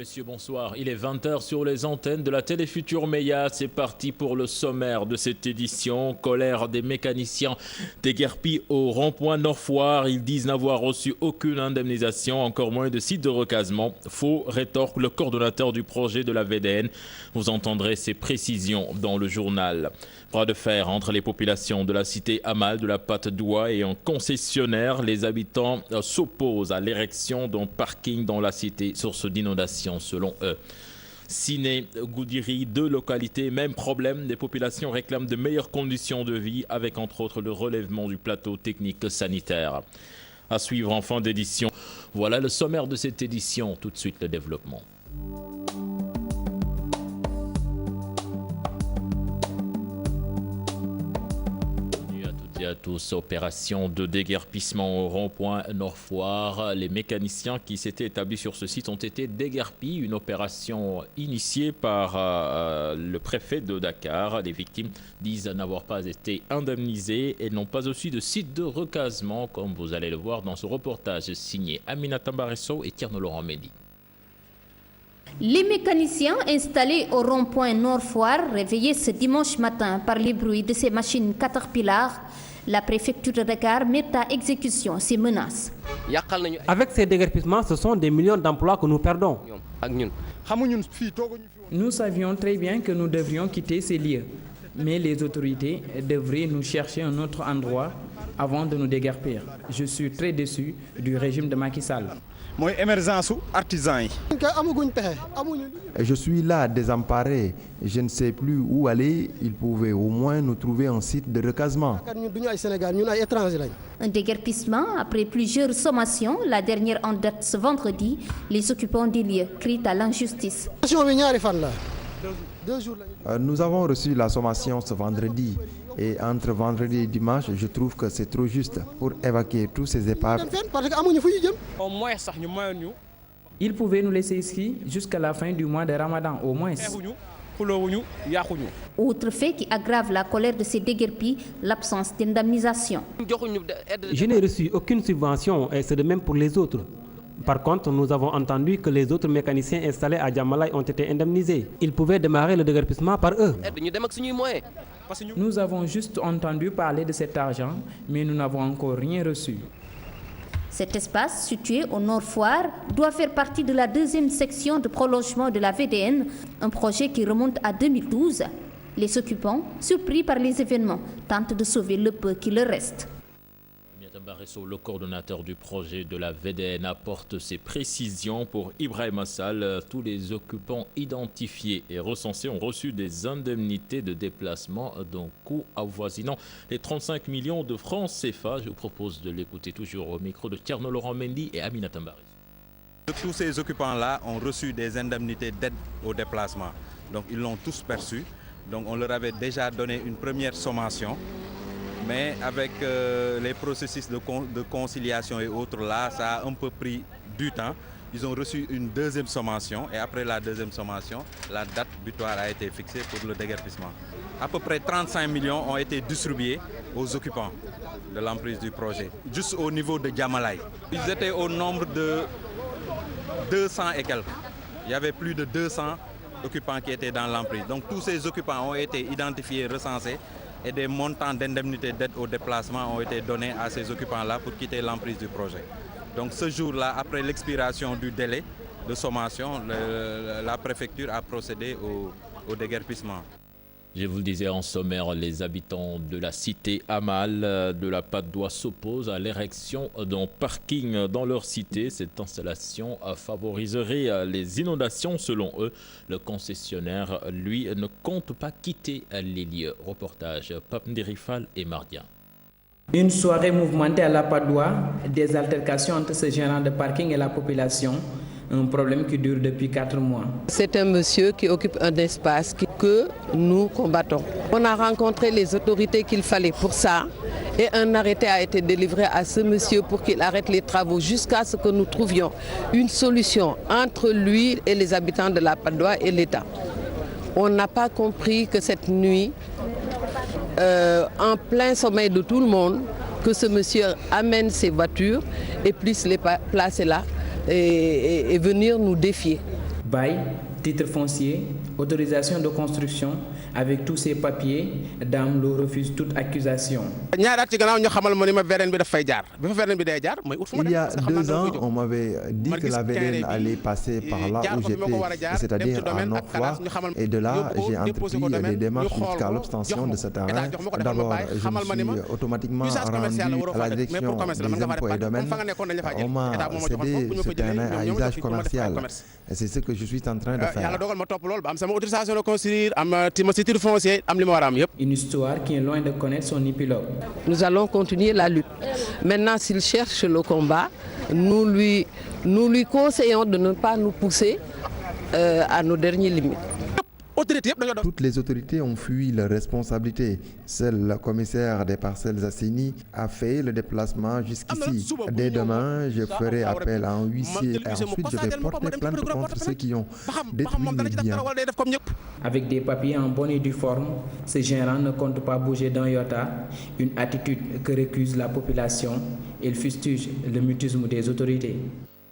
messieurs, bonsoir. Il est 20h sur les antennes de la Télé Futur Média. C'est parti pour le sommaire de cette édition. Colère des mécaniciens déguerpis au rond-point Nord-Foire. Ils disent n'avoir reçu aucune indemnisation, encore moins de site de recasement. Faux, rétorque le coordonnateur du projet de la VDN. Vous entendrez ses précisions dans le journal. Bras de fer entre les populations de la cité Amal, de la Patte d'Oie et un concessionnaire. Les habitants s'opposent à l'érection d'un parking dans la cité, source d'inondation selon eux. Ciné, Goudiri, deux localités, même problème. Les populations réclament de meilleures conditions de vie avec entre autres le relèvement du plateau technique sanitaire. À suivre en fin d'édition. Voilà le sommaire de cette édition. Tout de suite le développement. À tous, opération de déguerpissement au rond-point Nord-Foire. Les mécaniciens qui s'étaient établis sur ce site ont été déguerpis. Une opération initiée par le préfet de Dakar. Les victimes disent n'avoir pas été indemnisées et n'ont pas aussi de site de recasement, comme vous allez le voir dans ce reportage signé Aminata Mbaresso et Tierno Laurent Mendy. Les mécaniciens installés au rond-point Nord-Foire, réveillés ce dimanche matin par les bruits de ces machines Caterpillar, la préfecture de Dakar met à exécution ces menaces. Avec ces déguerpissements, ce sont des millions d'emplois que nous perdons. Nous savions très bien que nous devrions quitter ces lieux, mais les autorités devraient nous chercher un autre endroit avant de nous déguerpir. Je suis très déçu du régime de Macky Sall. Je suis là désemparé, je ne sais plus où aller, ils pouvaient au moins nous trouver un site de recasement. Un déguerpissement après plusieurs sommations, la dernière en date ce vendredi, les occupants des lieux crient à l'injustice. Nous avons reçu la sommation ce vendredi et entre vendredi et dimanche, je trouve que c'est trop juste pour évacuer tous ces épaves. Ils pouvaient nous laisser ici jusqu'à la fin du mois de Ramadan, au moins. Autre fait qui aggrave la colère de ces déguerpis, l'absence d'indemnisation. Je n'ai reçu aucune subvention et c'est de même pour les autres. Par contre, nous avons entendu que les autres mécaniciens installés à Djamalai ont été indemnisés. Ils pouvaient démarrer le déguerpissement par eux. Nous avons juste entendu parler de cet argent, mais nous n'avons encore rien reçu. Cet espace, situé au Nord-Foire, doit faire partie de la deuxième section de prolongement de la VDN, un projet qui remonte à 2012. Les occupants, surpris par les événements, tentent de sauver le peu qui leur reste. Le coordonnateur du projet de la VDN apporte ses précisions pour Ibrahim Assal. Tous les occupants identifiés et recensés ont reçu des indemnités de déplacement d'un coût avoisinant les 35 millions de francs CFA. Je vous propose de l'écouter toujours au micro de Tierno Laurent Mendy et Aminata Mbaresso. Tous ces occupants-là ont reçu des indemnités d'aide au déplacement. Donc ils l'ont tous perçu. Donc on leur avait déjà donné une première sommation. Mais avec les processus de conciliation et autres là, ça a un peu pris du temps. Ils ont reçu une deuxième sommation et après la deuxième sommation, la date butoir a été fixée pour le déguerpissement. À peu près 35 millions ont été distribués aux occupants de l'emprise du projet, juste au niveau de Djamalai. Ils étaient au nombre de 200 et quelques. Il y avait plus de 200 occupants qui étaient dans l'emprise. Donc tous ces occupants ont été identifiés, recensés. Et des montants d'indemnité d'aide au déplacement ont été donnés à ces occupants-là pour quitter l'emprise du projet. Donc ce jour-là, après l'expiration du délai de sommation, la préfecture a procédé au déguerpissement. Je vous le disais en sommaire, les habitants de la cité Amal de la Patte d'Oie s'opposent à l'érection d'un parking dans leur cité. Cette installation favoriserait les inondations selon eux. Le concessionnaire, lui, ne compte pas quitter les lieux. Reportage Pape Nderifal et Mardia. Une soirée mouvementée à la Patte d'Oie, des altercations entre ce gérant de parking et la population. Un problème qui dure depuis 4 mois. C'est un monsieur qui occupe un espace que nous combattons. On a rencontré les autorités qu'il fallait pour ça et un arrêté a été délivré à ce monsieur pour qu'il arrête les travaux jusqu'à ce que nous trouvions une solution entre lui et les habitants de la Patte d'Oie et l'État. On n'a pas compris que cette nuit, en plein sommeil de tout le monde, que ce monsieur amène ses voitures et puisse les placer là et venir nous défier. Bail, titre foncier, autorisation de construction, avec tous ces papiers, Dame Lo refuse toute accusation. Il y a 2 ans, on m'avait dit que la VDN allait passer par là où j'étais, c'est-à-dire à Nord-Foire. Et de là, j'ai entrepris des démarches jusqu'à l'obtention de ce terrain. D'abord, je me suis automatiquement rendu à la direction des impôts et domaines. On m'a cédé ce terrain à usage commercial. Et c'est ce que je suis en train de faire. Une histoire qui est loin de connaître son épilogue. Nous allons continuer la lutte. Maintenant, s'il cherche le combat, nous lui conseillons de ne pas nous pousser à nos dernières limites. Toutes les autorités ont fui leurs responsabilités. Seul le commissaire des parcelles Assini a fait le déplacement jusqu'ici. Dès demain, je ferai appel à un huissier et ensuite je vais porter plainte contre ceux qui ont détruit les biens. Avec des papiers en bonne et due forme, ce gérant ne compte pas bouger d'un iota, une attitude que récuse la population. Il fustige le mutisme des autorités.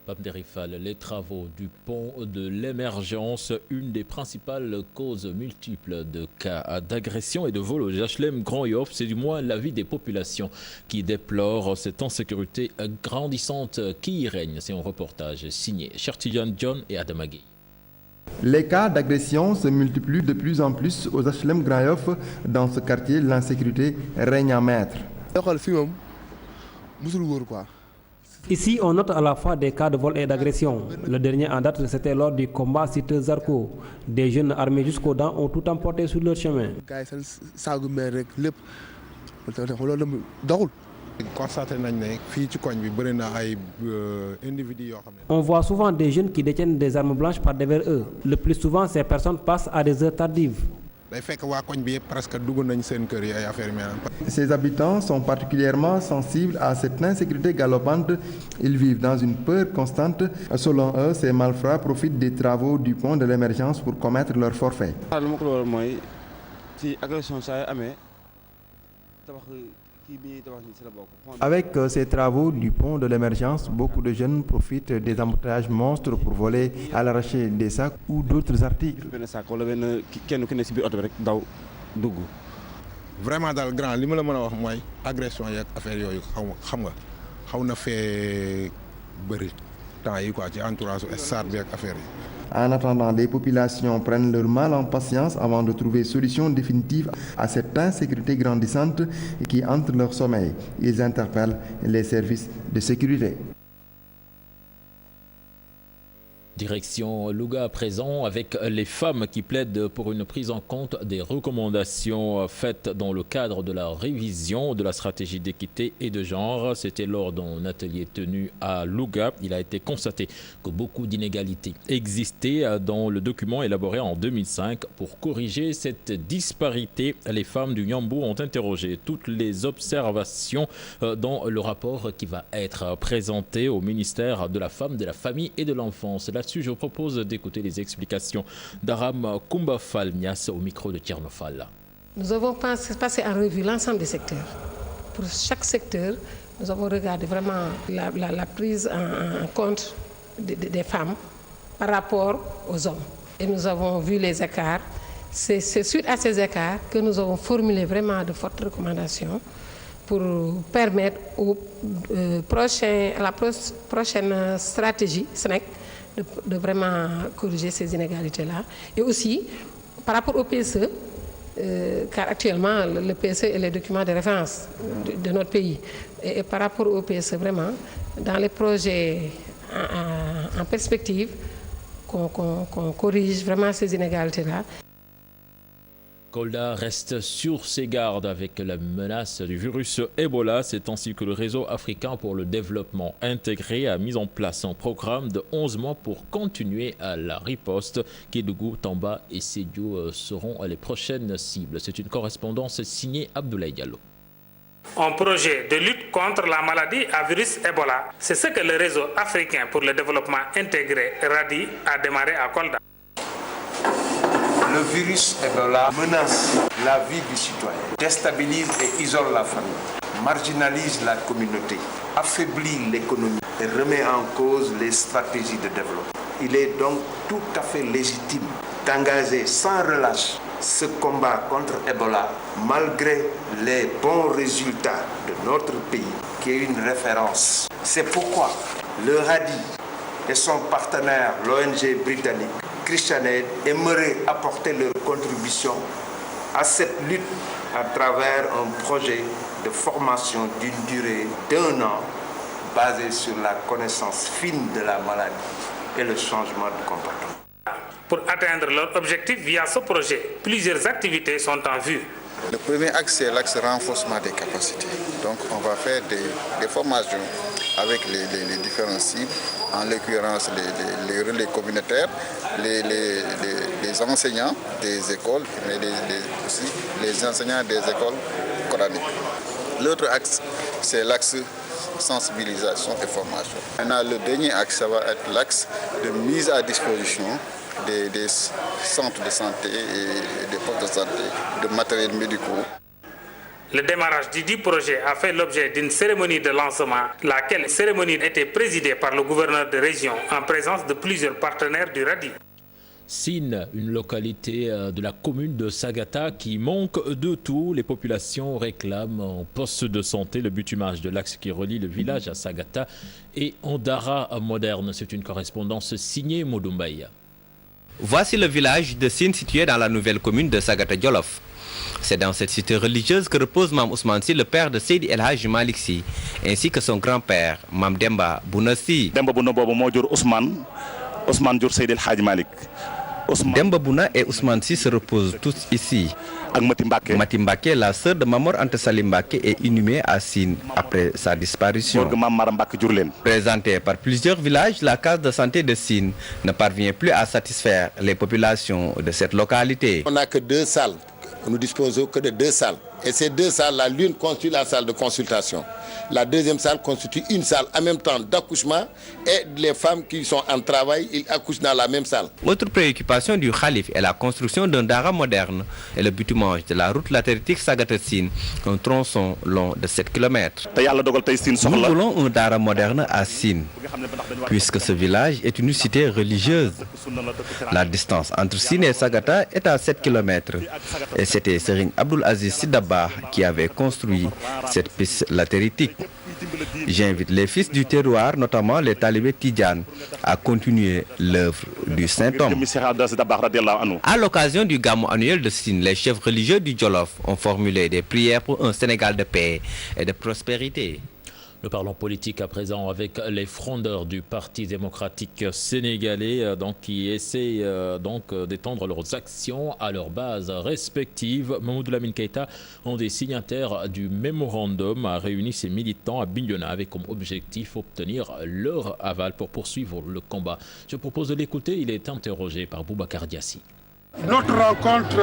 Pape Derifal, les travaux du pont de l'Émergence, une des principales causes multiples de cas d'agression et de vol au HLM Grand Yoff, c'est du moins l'avis des populations qui déplorent cette insécurité grandissante qui y règne. C'est un reportage signé Chertidian John et Adamagui. Les cas d'agression se multiplient de plus en plus aux HLM Grand Yoff. Dans ce quartier, l'insécurité règne en maître. Ici, on note à la fois des cas de vol et d'agression. Le dernier en date, c'était lors du combat cité Zarko. Des jeunes armés jusqu'aux dents ont tout emporté sur leur chemin. On voit souvent des jeunes qui détiennent des armes blanches par devers eux. Le plus souvent, ces personnes passent à des heures tardives. Ces habitants sont particulièrement sensibles à cette insécurité galopante. Ils vivent dans une peur constante. Selon eux, ces malfrats profitent des travaux du pont de l'Émergence pour commettre leur forfait. Avec ces travaux du pont de l'Émergence, beaucoup de jeunes profitent des embouteillages monstres pour voler à l'arraché des sacs ou d'autres articles. Vraiment dans le grand, li ma la mën a wax mooy agression yeeg affaire yooyu xam nga xaw na fee bëri temps yi quoi ci entourage stade bi ak affaire yi. En attendant, les populations prennent leur mal en patience avant de trouver solution définitive à cette insécurité grandissante qui hante leur sommeil. Ils interpellent les services de sécurité. Direction Louga à présent avec les femmes qui plaident pour une prise en compte des recommandations faites dans le cadre de la révision de la stratégie d'équité et de genre. C'était lors d'un atelier tenu à Louga. Il a été constaté que beaucoup d'inégalités existaient dans le document élaboré en 2005. Pour corriger cette disparité, les femmes du Nyambou ont interrogé toutes les observations dans le rapport qui va être présenté au ministère de la Femme, de la Famille et de l'Enfance. Là-dessus, je propose d'écouter les explications d'Aram Kumbafal-Nias au micro de Tchernofal. Nous avons passé en revue l'ensemble des secteurs. Pour chaque secteur, nous avons regardé vraiment la prise en compte des femmes par rapport aux hommes. Et nous avons vu les écarts. C'est suite à ces écarts que nous avons formulé vraiment de fortes recommandations pour permettre à la prochaine stratégie SNEC de vraiment corriger ces inégalités-là. Et aussi, par rapport au PSE, car actuellement, le PSE est le document de référence de notre pays. Et par rapport au PSE, vraiment, dans les projets en perspective, qu'on corrige vraiment ces inégalités-là. Kolda reste sur ses gardes avec la menace du virus Ebola. C'est ainsi que le réseau africain pour le développement intégré a mis en place un programme de 11 mois pour continuer à la riposte. Kédougou, Tamba et Sédhiou seront les prochaines cibles. C'est une correspondance signée Abdoulaye Diallo. Un projet de lutte contre la maladie à virus Ebola, c'est ce que le réseau africain pour le développement intégré RADI a démarré à Kolda. Le virus Ebola menace la vie du citoyen, déstabilise et isole la famille, marginalise la communauté, affaiblit l'économie et remet en cause les stratégies de développement. Il est donc tout à fait légitime d'engager sans relâche ce combat contre Ebola, malgré les bons résultats de notre pays, qui est une référence. C'est pourquoi le RADI et son partenaire, l'ONG britannique ChristianAid, aimeraient apporter leur contribution à cette lutte à travers un projet de formation d'une durée d'1 an basé sur la connaissance fine de la maladie et le changement de comportement. Pour atteindre leur objectif via ce projet, plusieurs activités sont en vue. Le premier axe, c'est l'axe renforcement des capacités. Donc on va faire des formations avec les différents cibles, en l'occurrence les relais communautaires, les enseignants des écoles, mais aussi les enseignants des écoles coraniques. L'autre axe, c'est l'axe sensibilisation et formation. Maintenant, le dernier axe, ça va être l'axe de mise à disposition des centres de santé et des postes de santé, de matériels médicaux. Le démarrage du dit projet a fait l'objet d'une cérémonie de lancement, laquelle cérémonie était présidée par le gouverneur de région en présence de plusieurs partenaires du RADI. Sine, une localité de la commune de Sagata qui manque de tout. Les populations réclament un poste de santé, le bitumage de l'axe qui relie le village à Sagata et Andara moderne. C'est une correspondance signée Modumbaïa. Voici le village de Sine situé dans la nouvelle commune de Sagata Djolof. C'est dans cette cité religieuse que repose Mam Ousmane Sy, le père de Seydi El Hadji Malick Sy, ainsi que son grand-père, Mam Demba Bouna Sy. Demba Bouna boobu moo jur Ousmane jur Seydi El Hadji Malick. Demba Bouna et Ousmane Sy se reposent tous ici. Mati Mbacké, la sœur de Mamor Anta Sali Mbacké, est inhumée à Sine après sa disparition. Présentée par plusieurs villages, la case de santé de Sine ne parvient plus à satisfaire les populations de cette localité. On n'a que 2 salles. Nous disposons que de 2 salles. Et ces 2 salles-là, l'une constitue la salle de consultation. La deuxième salle constitue une salle en même temps d'accouchement et les femmes qui sont en travail, ils accouchent dans la même salle. Autre préoccupation du Khalif est la construction d'un dara moderne et le bitumage de la route latéritique Sagata-Sine, un tronçon long de 7 km. Nous voulons un dara moderne à Sine, puisque ce village est une cité religieuse. La distance entre Sine et Sagata est à 7 km. Et c'était Serigne Abdoul Aziz Sy Dabakh qui avait construit cette piste latéritique. J'invite les fils du terroir, notamment les talibés Tidjane, à continuer l'œuvre du Saint-Homme. À l'occasion du Gamou annuel de Sine, les chefs religieux du Djolof ont formulé des prières pour un Sénégal de paix et de prospérité. Nous parlons politique à présent avec les frondeurs du Parti démocratique sénégalais qui essaient d'étendre leurs actions à leur base respective. Mamadou Lamine Keïta, un des signataires du mémorandum, a réuni ses militants à Bignona avec comme objectif obtenir leur aval pour poursuivre le combat. Je propose de l'écouter, il est interrogé par Boubacar Diassi. Notre rencontre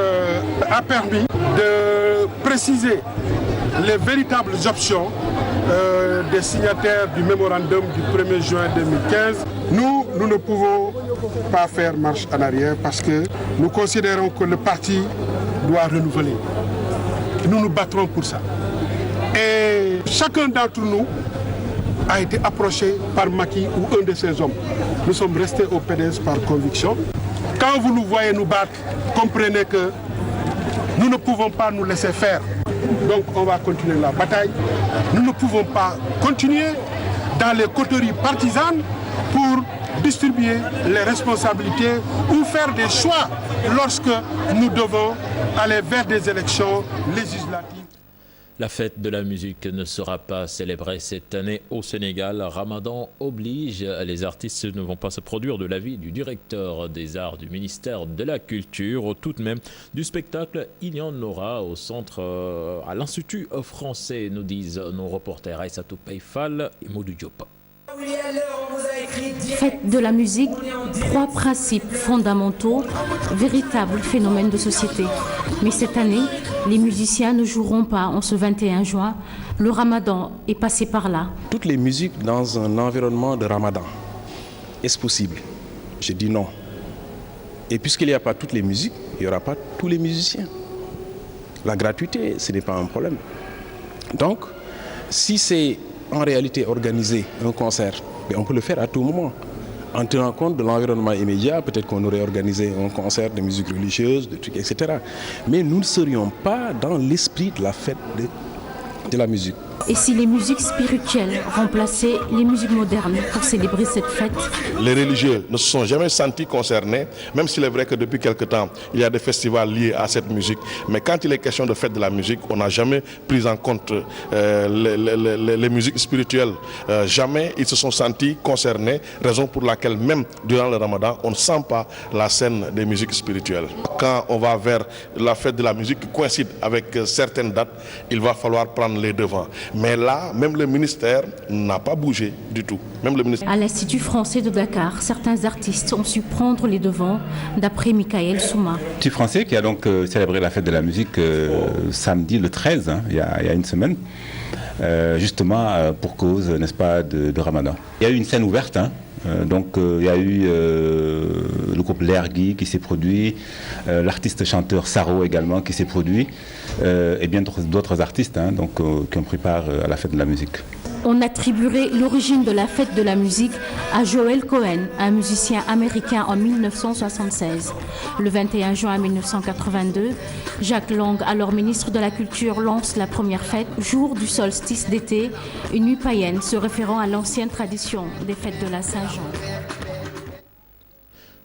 a permis de préciser les véritables options des signataires du mémorandum du 1er juin 2015. Nous ne pouvons pas faire marche en arrière parce que nous considérons que le parti doit renouveler. Nous nous battrons pour ça. Et chacun d'entre nous a été approché par Macky ou un de ses hommes. Nous sommes restés au PDS par conviction. Quand vous nous voyez nous battre, comprenez que nous ne pouvons pas nous laisser faire. Donc on va continuer la bataille. Nous ne pouvons pas continuer dans les coteries partisanes pour distribuer les responsabilités ou faire des choix lorsque nous devons aller vers des élections législatives. La fête de la musique ne sera pas célébrée cette année au Sénégal. Ramadan oblige, les artistes ne vont pas se produire de l'avis du directeur des arts du ministère de la Culture. Tout de même, du spectacle, il y en aura au centre, à l'Institut français, nous disent nos reporters Aïssatou Payfal et Modou Diop. Fête de la musique, 3 principes fondamentaux, véritables phénomènes de société. Mais cette année, les musiciens ne joueront pas en ce 21 juin. Le Ramadan est passé par là. Toutes les musiques dans un environnement de Ramadan, est-ce possible? Je dis non. Et puisqu'il n'y a pas toutes les musiques, il n'y aura pas tous les musiciens. La gratuité, ce n'est pas un problème. Donc, si c'est en réalité organiser un concert, on peut le faire à tout moment. En tenant compte de l'environnement immédiat, peut-être qu'on aurait organisé un concert de musique religieuse, de trucs, etc. Mais nous ne serions pas dans l'esprit de la fête de la musique. Et si les musiques spirituelles remplaçaient les musiques modernes pour célébrer cette fête? Les religieux ne se sont jamais sentis concernés, même s'il est vrai que depuis quelque temps, il y a des festivals liés à cette musique. Mais quand il est question de fête de la musique, on n'a jamais pris en compte les musiques spirituelles. Jamais ils se sont sentis concernés, raison pour laquelle même durant le Ramadan, on ne sent pas la scène des musiques spirituelles. Quand on va vers la fête de la musique qui coïncide avec certaines dates, il va falloir prendre les devants. Mais là, même le ministère n'a pas bougé du tout. Même le ministère... À l'Institut français de Dakar, certains artistes ont su prendre les devants, d'après Michael Souma. L'Institut français qui a donc célébré la fête de la musique samedi le 13, il y a une semaine, justement pour cause, n'est-ce pas, de Ramadan. Il y a eu une scène ouverte, donc il y a eu le groupe Lergui qui s'est produit, l'artiste chanteur Saro également qui s'est produit, et bien d'autres artistes donc, qui ont pris part à la fête de la musique. On attribuerait l'origine de la fête de la musique à Joel Cohen, un musicien américain en 1976. Le 21 juin 1982, Jacques Lang, alors ministre de la Culture, lance la première fête, jour du solstice d'été, une nuit païenne se référant à l'ancienne tradition des fêtes de la Saint-Jean.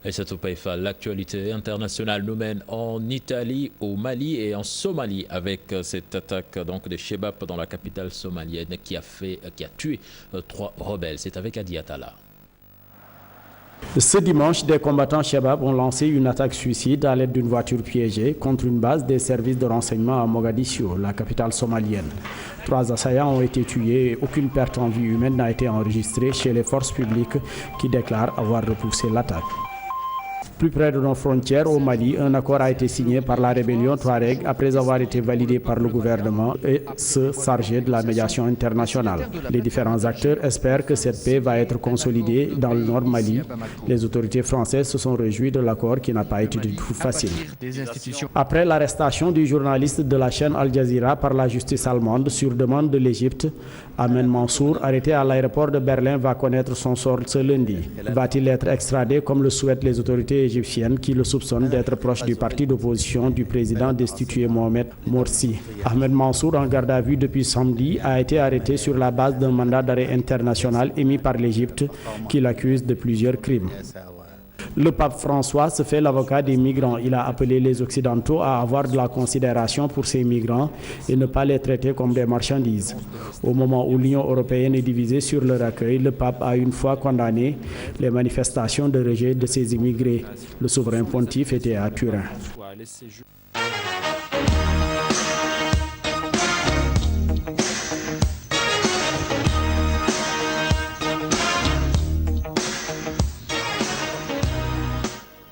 Et cette PAIFA, l'actualité internationale nous mène en Italie, au Mali et en Somalie avec cette attaque donc de Shebab dans la capitale somalienne qui a tué 3 rebelles. C'est avec Adi Atala. Ce dimanche, des combattants Shebab ont lancé une attaque suicide à l'aide d'une voiture piégée contre une base des services de renseignement à Mogadiscio, la capitale somalienne. 3 assaillants ont été tués et aucune perte en vie humaine n'a été enregistrée chez les forces publiques qui déclarent avoir repoussé l'attaque. Plus près de nos frontières, au Mali, un accord a été signé par la rébellion Touareg après avoir été validé par le gouvernement et se charger de la médiation internationale. Les différents acteurs espèrent que cette paix va être consolidée dans le nord Mali. Les autorités françaises se sont réjouies de l'accord qui n'a pas été du tout facile. Après l'arrestation du journaliste de la chaîne Al Jazeera par la justice allemande sur demande de l'Égypte, Ahmed Mansour, arrêté à l'aéroport de Berlin, va connaître son sort ce lundi. Va-t-il être extradé comme le souhaitent les autorités égyptiennes qui le soupçonnent d'être proche du parti d'opposition du président destitué Mohamed Morsi? Ahmed Mansour, en garde à vue depuis samedi, a été arrêté sur la base d'un mandat d'arrêt international émis par l'Égypte qui l'accuse de plusieurs crimes. Le pape François se fait l'avocat des migrants. Il a appelé les Occidentaux à avoir de la considération pour ces migrants et ne pas les traiter comme des marchandises. Au moment où l'Union européenne est divisée sur leur accueil, le pape a une fois condamné les manifestations de rejet de ces immigrés. Le souverain pontife était à Turin.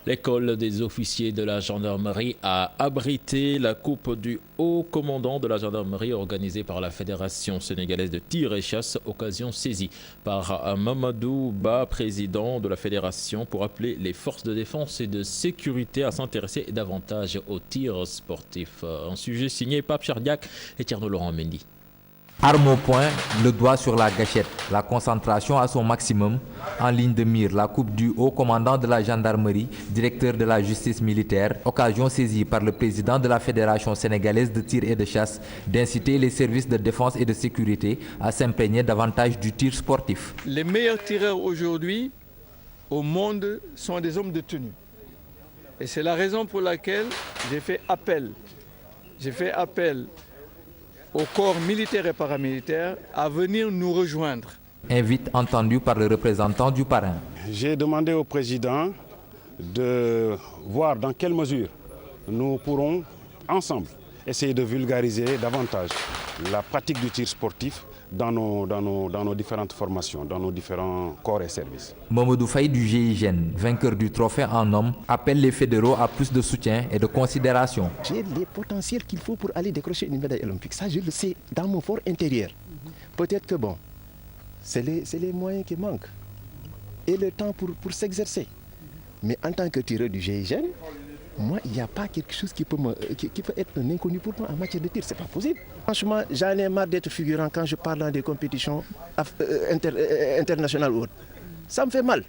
L'école des officiers de la gendarmerie a abrité la coupe du haut commandant de la gendarmerie organisée par la Fédération sénégalaise de tir et chasse, occasion saisie par Mamadou Ba, président de la fédération, pour appeler les forces de défense et de sécurité à s'intéresser davantage au tir sportif. Un sujet signé Pape Chardiac et Tierno Laurent Mendy. Arme au poing, le doigt sur la gâchette, la concentration à son maximum, en ligne de mire, la coupe du haut commandant de la gendarmerie, directeur de la justice militaire, occasion saisie par le président de la Fédération sénégalaise de tir et de chasse d'inciter les services de défense et de sécurité à s'imprégner davantage du tir sportif. Les meilleurs tireurs aujourd'hui au monde sont des hommes de tenue. Et c'est la raison pour laquelle j'ai fait appel au corps militaire et paramilitaire à venir nous rejoindre. Invite entendu par le représentant du parrain. J'ai demandé au président de voir dans quelle mesure nous pourrons ensemble essayer de vulgariser davantage la pratique du tir sportif dans nos différentes formations, dans nos différents corps et services. Mamadou Faye du GIGN, vainqueur du trophée en homme, appelle les fédéraux à plus de soutien et de considération. J'ai les potentiels qu'il faut pour aller décrocher une médaille olympique. Ça, je le sais dans mon fort intérieur. Peut-être que bon, c'est les moyens qui manquent et le temps pour s'exercer. Mais en tant que tireur du GIGN, moi, il n'y a pas quelque chose qui peut être un inconnu pour moi en matière de tir. C'est pas possible. Franchement, j'en ai marre d'être figurant quand je parle dans des compétitions internationales ou autres. Ça me fait mal,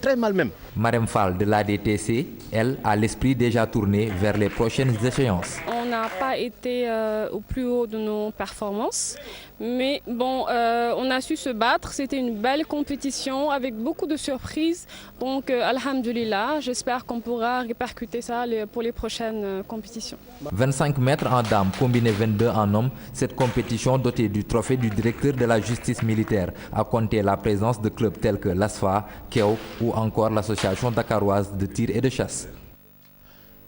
très mal même. Marème Fall de l'ADTC, elle, a l'esprit déjà tourné vers les prochaines échéances. On n'a pas été au plus haut de nos performances, mais bon, on a su se battre. C'était une belle compétition avec beaucoup de surprises. Donc, alhamdoulilah, j'espère qu'on pourra répercuter ça pour les prochaines compétitions. 25 mètres en dames, combiné 22 en hommes, cette compétition dotée du trophée du directeur de la justice militaire a compté la présence de clubs tels que l'ASFA, KEO ou encore l'association dakaroise de tir et de chasse.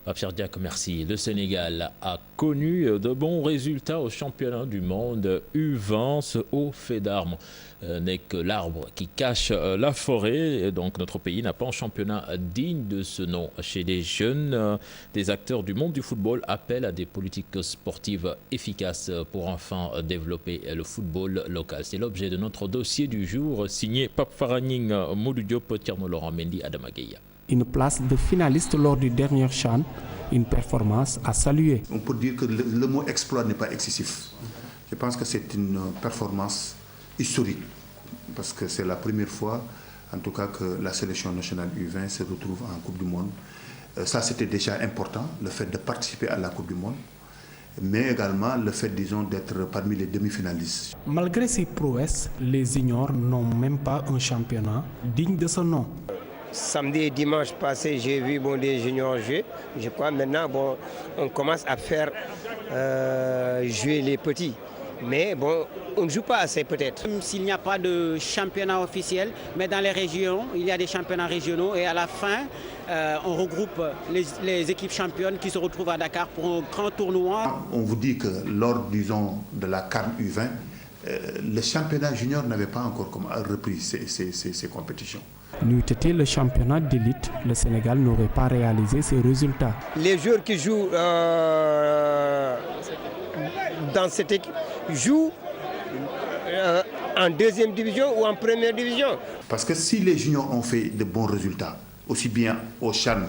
Pape Diak, merci. Le Sénégal a connu de bons résultats au championnat du monde U20. Ce haut fait d'armes n'est que l'arbre qui cache la forêt. Et donc notre pays n'a pas un championnat digne de ce nom. Chez les jeunes, des acteurs du monde du football appellent à des politiques sportives efficaces pour enfin développer le football local. C'est l'objet de notre dossier du jour, signé Pape Faraning Modou Diop, Thierno Laurent Mendy, Adama Gueye. Une place de finaliste lors du dernier CHAN, une performance à saluer. On peut dire que le mot exploit n'est pas excessif. Je pense que c'est une performance historique, parce que c'est la première fois, en tout cas, que la sélection nationale U20 se retrouve en Coupe du Monde. Ça, c'était déjà important, le fait de participer à la Coupe du Monde, mais également le fait, disons, d'être parmi les demi-finalistes. Malgré ces prouesses, les juniors n'ont même pas un championnat digne de ce nom. Samedi et dimanche passé, j'ai vu des juniors jouer. Je crois maintenant, on commence à faire jouer les petits. Mais on ne joue pas assez peut-être. S'il n'y a pas de championnat officiel, mais dans les régions, il y a des championnats régionaux et à la fin, on regroupe les équipes championnes qui se retrouvent à Dakar pour un grand tournoi. On vous dit que lors, disons, de la CAN U20, le championnat junior n'avait pas encore repris ses compétitions. N'eût été le championnat d'élite, le Sénégal n'aurait pas réalisé ces résultats. Les joueurs qui jouent dans cette équipe jouent en deuxième division ou en première division. Parce que si les juniors ont fait de bons résultats, aussi bien au CHAN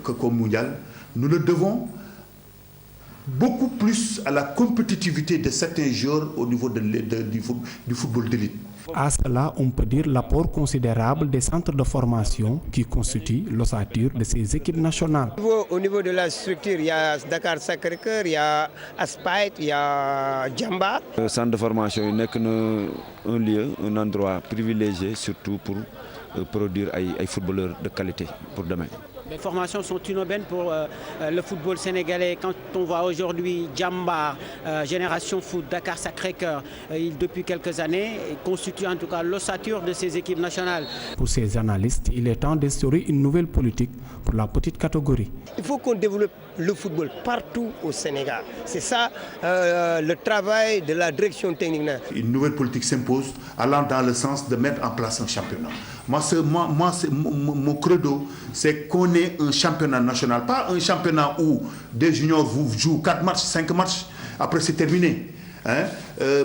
qu'au mondial, nous le devons beaucoup plus à la compétitivité de certains joueurs au niveau du football d'élite. À cela, on peut dire l'apport considérable des centres de formation qui constituent l'ossature de ces équipes nationales. Au niveau de la structure, il y a Dakar Sacré-Cœur, il y a Aspait, il y a Djamba. Le centre de formation n'est qu'un lieu, un endroit privilégié, surtout pour produire des footballeurs de qualité pour demain. Les formations sont inaubaines pour le football sénégalais. Quand on voit aujourd'hui Djamba, Génération Foot, Dakar Sacré-Cœur, depuis quelques années, constitue en tout cas l'ossature de ces équipes nationales. Pour ces analystes, il est temps d'instaurer une nouvelle politique pour la petite catégorie. Il faut qu'on développe le football partout au Sénégal. C'est ça le travail de la direction technique. Une nouvelle politique s'impose allant dans le sens de mettre en place un championnat. Mon credo, c'est qu'on ait un championnat national, pas un championnat où des juniors vous jouent 4 matchs, 5 matchs, après c'est terminé.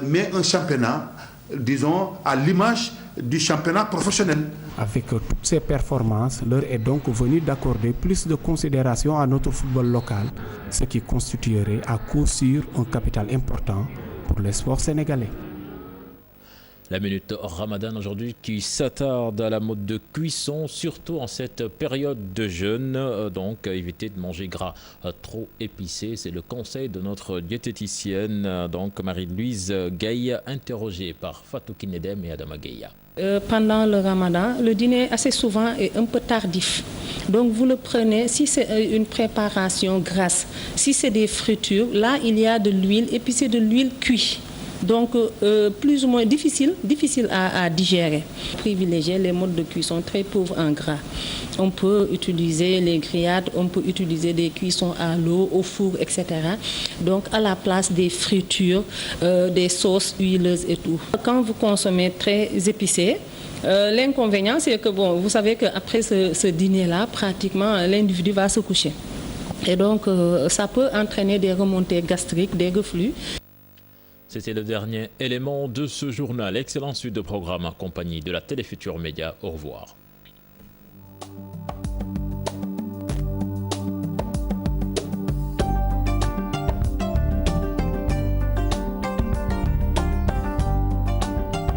Mais un championnat, disons, à l'image du championnat professionnel. Avec toutes ces performances, l'heure est donc venue d'accorder plus de considération à notre football local, ce qui constituerait à coup sûr un capital important pour les sports sénégalais. La minute Ramadan aujourd'hui qui s'attarde à la mode de cuisson, surtout en cette période de jeûne. Donc évitez de manger gras trop épicé. C'est le conseil de notre diététicienne, donc Marie-Louise Gaye, interrogée par Fatou Kinedem et Adama Gueye. Pendant le Ramadan, le dîner assez souvent est un peu tardif. Donc vous le prenez, si c'est une préparation grasse, si c'est des fritures, là il y a de l'huile et puis c'est de l'huile cuite. Donc plus ou moins difficile à digérer. Privilégier les modes de cuisson très pauvres en gras. On peut utiliser les grillades, on peut utiliser des cuissons à l'eau, au four, etc. Donc à la place des fritures, des sauces huileuses et tout. Quand vous consommez très épicé, l'inconvénient c'est que vous savez qu'après ce dîner-là, pratiquement l'individu va se coucher. Et donc ça peut entraîner des remontées gastriques, des reflux. C'était le dernier élément de ce journal. Excellente suite de programme en compagnie de la Télé Futurs Médias. Au revoir.